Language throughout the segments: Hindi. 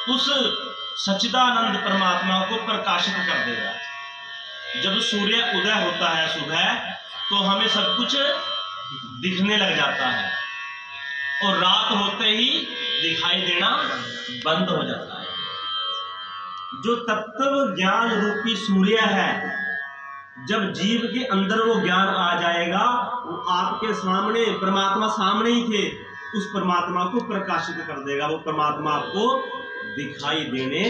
उस सच्चिदानंद परमात्मा को प्रकाशित कर देगा। जब सूर्य उदय होता है सुबह, तो हमें सब कुछ दिखने लग जाता है और रात होते ही दिखाई देना बंद हो जाता है। जो तत्व ज्ञान रूपी सूर्य है, जब जीव के अंदर वो ज्ञान आ जाएगा, वो आपके सामने, परमात्मा सामने ही थे, उस परमात्मा को प्रकाशित कर देगा। वो परमात्मा आपको दिखाई देने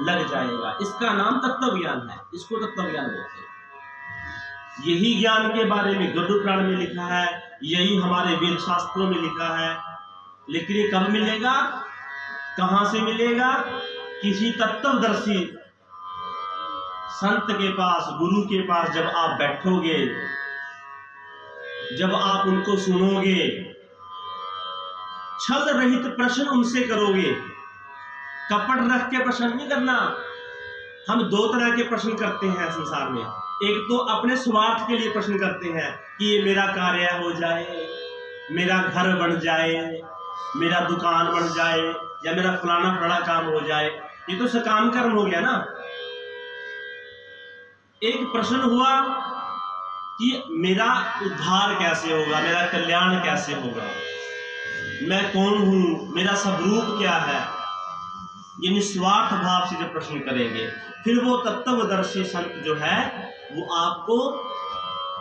लग जाएगा। इसका नाम तत्व ज्ञान है, इसको तत्व ज्ञान बोलते हैं। यही ज्ञान के बारे में गरुड़ पुराण में लिखा है, यही हमारे वेद शास्त्रों में लिखा है। लेकिन ये कब मिलेगा, कहां से मिलेगा? किसी तत्वदर्शी संत के पास, गुरु के पास जब आप बैठोगे, जब आप उनको सुनोगे, छल रहित प्रश्न उनसे करोगे, कपट रख के प्रश्न नहीं करना। हम दो तरह के प्रश्न करते हैं संसार में। एक तो अपने स्वार्थ के लिए प्रश्न करते हैं कि ये मेरा कार्य हो जाए, मेरा घर बन जाए, मेरा दुकान बन जाए, या मेरा फलाना फलाना काम हो जाए। ये तो सकाम कर्म हो गया ना। एक प्रश्न हुआ कि मेरा उद्धार कैसे होगा, मेरा कल्याण कैसे होगा, मैं कौन हूं, मेरा स्वरूप क्या है। ये निस्वार्थ भाव से जब प्रश्न करेंगे, फिर वो तत्वदर्शी संत जो है वो आपको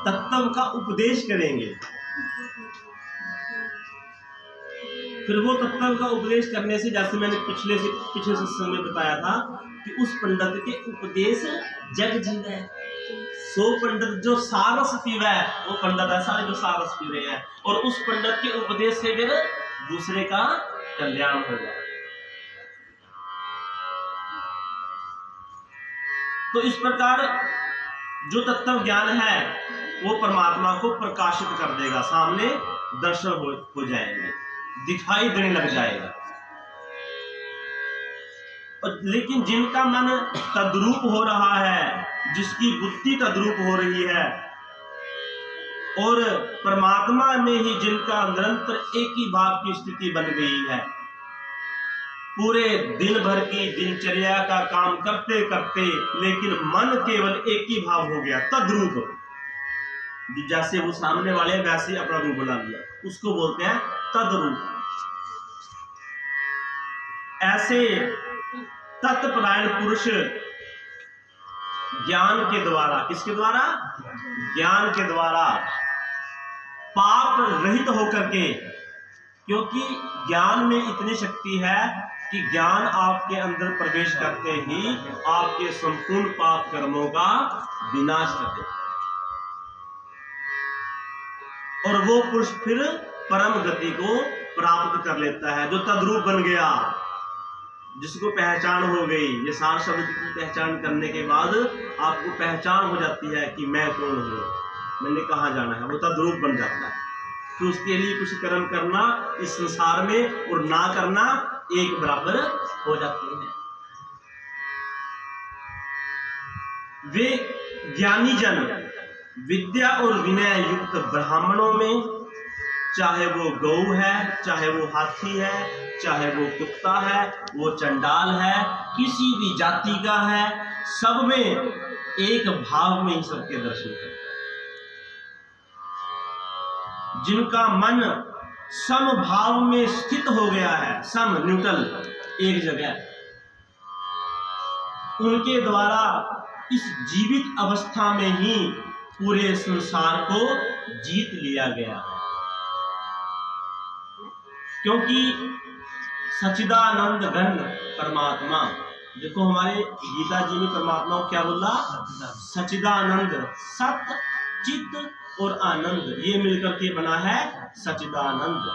तत्व का उपदेश करेंगे। फिर वो तत्व का उपदेश करने से, जैसे मैंने पिछले सत्संग में बताया था कि उस पंडित के उपदेश जग जीवे। 100 पंडित जो सारस पीवे, वो पंडित है सारे जो सारस पी रहे हैं, और उस पंडित के उपदेश से फिर दूसरे का कल्याण होगा। तो इस प्रकार जो तत्व ज्ञान है वो परमात्मा को प्रकाशित कर देगा, सामने दर्शन हो जाएंगे, दिखाई देने लग जाएगा। लेकिन जिनका मन तद्रूप हो रहा है, जिसकी बुद्धि तद्रूप हो रही है, और परमात्मा में ही जिनका निरंतर एक ही भाव की स्थिति बन गई है, पूरे दिन भर की दिनचर्या का काम करते करते लेकिन मन केवल एक ही भाव हो गया, तद्रूप। जैसे वो सामने वाले वैसे अपना रूप बना लिया, उसको बोलते हैं तद्रूप। ऐसे तत्परायण पुरुष ज्ञान के द्वारा, किसके द्वारा? ज्ञान के द्वारा पाप रहित होकर के, क्योंकि ज्ञान में इतनी शक्ति है कि ज्ञान आपके अंदर प्रवेश करते ही आपके संपूर्ण पाप कर्मों का विनाश कर देता है, और वो पुरुष फिर परम गति को प्राप्त कर लेता है, जो तद्रूप बन गया, जिसको पहचान हो गई। ये सार शब्द की पहचान करने के बाद आपको पहचान हो जाती है कि मैं कौन हूं, मैंने कहां जाना है, वो तद्रूप बन जाता है। तो उसके लिए कुछ कर्म करना इस संसार में और ना करना एक बराबर हो जाते हैं। वे ज्ञानी जन विद्या और विनय युक्त ब्राह्मणों में, चाहे वो गौ है, चाहे वो हाथी है, चाहे वो कुत्ता है, वो चंडाल है, किसी भी जाति का है, सब में एक भाव में ही सबके दर्शन करते हैं। जिनका मन सम भाव में स्थित हो गया है, सम न्यूट्रल एक जगह, उनके द्वारा इस जीवित अवस्था में ही पूरे संसार को जीत लिया गया है। क्योंकि सच्चिदानंद घन परमात्मा, देखो हमारे गीता जी में परमात्मा को क्या बोला? सच्चिदानंद, सत चित्त और आनंद, ये मिलकर के बना है सच्चिदानंद।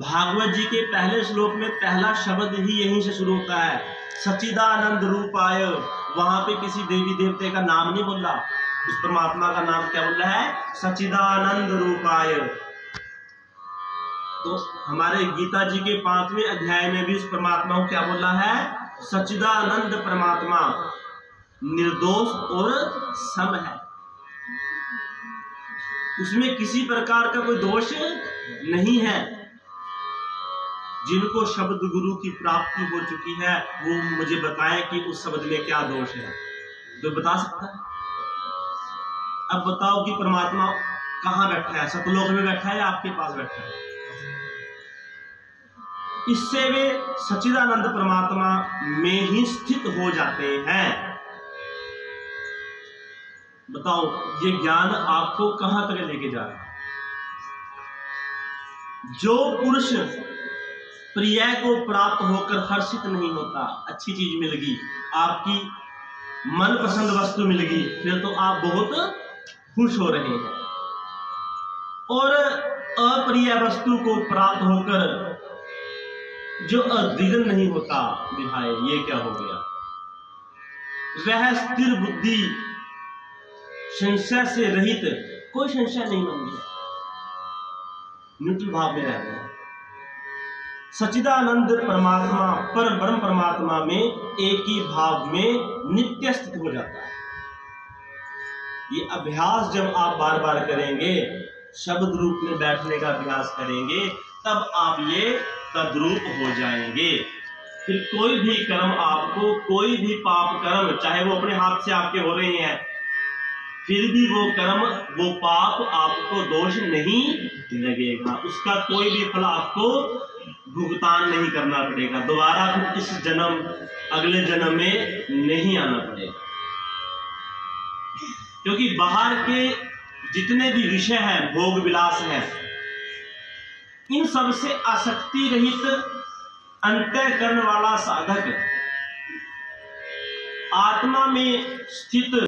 भागवत जी के पहले श्लोक में पहला शब्द ही यहीं से शुरू होता है, सच्चिदानंद रूपाय। वहां पे किसी देवी देवते का नाम नहीं बोला, उस परमात्मा का नाम क्या बोला है? सच्चिदानंद रूपाय। तो हमारे गीता जी के 5वें अध्याय में भी उस परमात्मा को क्या बोला है? सच्चिदानंद परमात्मा निर्दोष और सम है, उसमें किसी प्रकार का कोई दोष नहीं है। जिनको शब्द गुरु की प्राप्ति हो चुकी है वो मुझे बताएं कि उस शब्द में क्या दोष है। तो बता सकता है? अब बताओ कि परमात्मा कहाँ बैठा है, सतलोक में बैठा है या आपके पास बैठा है? इससे वे सच्चिदानंद परमात्मा में ही स्थित हो जाते हैं। बताओ ये ज्ञान आपको कहां तक लेके जा रहा है? जो पुरुष प्रिय को प्राप्त होकर हर्षित नहीं होता, अच्छी चीज मिल गई, आपकी मनपसंद वस्तु मिल गई, फिर तो आप बहुत खुश हो रहे हैं। और अप्रिय वस्तु को प्राप्त होकर जो अद्विघ्न नहीं होता, विहाय ये क्या हो गया? वह स्थिर बुद्धि, संशय से रहित, कोई संशय नहीं बन गया, न्यूट्रल भाव में रह गया। सच्चिदानंद परमात्मा पर ब्रह्म परमात्मा में एक ही भाव में नित्य स्थित हो जाता है। ये अभ्यास जब आप बार बार करेंगे, शब्द रूप में बैठने का अभ्यास करेंगे, तब आप ये तद्रूप हो जाएंगे। फिर कोई भी कर्म आपको, कोई भी पाप कर्म, चाहे वो अपने हाथ से आपके हो रहे हैं, फिर भी वो कर्म, वो पाप आपको दोष नहीं लगेगा, उसका कोई भी फल आपको भुगतान नहीं करना पड़ेगा, दोबारा फिर इस जन्म, अगले जन्म में नहीं आना पड़ेगा। क्योंकि बाहर के जितने भी विषय हैं, भोग विलास हैं, इन सब से आसक्ति रहित अंतःकरण वाला साधक आत्मा में स्थित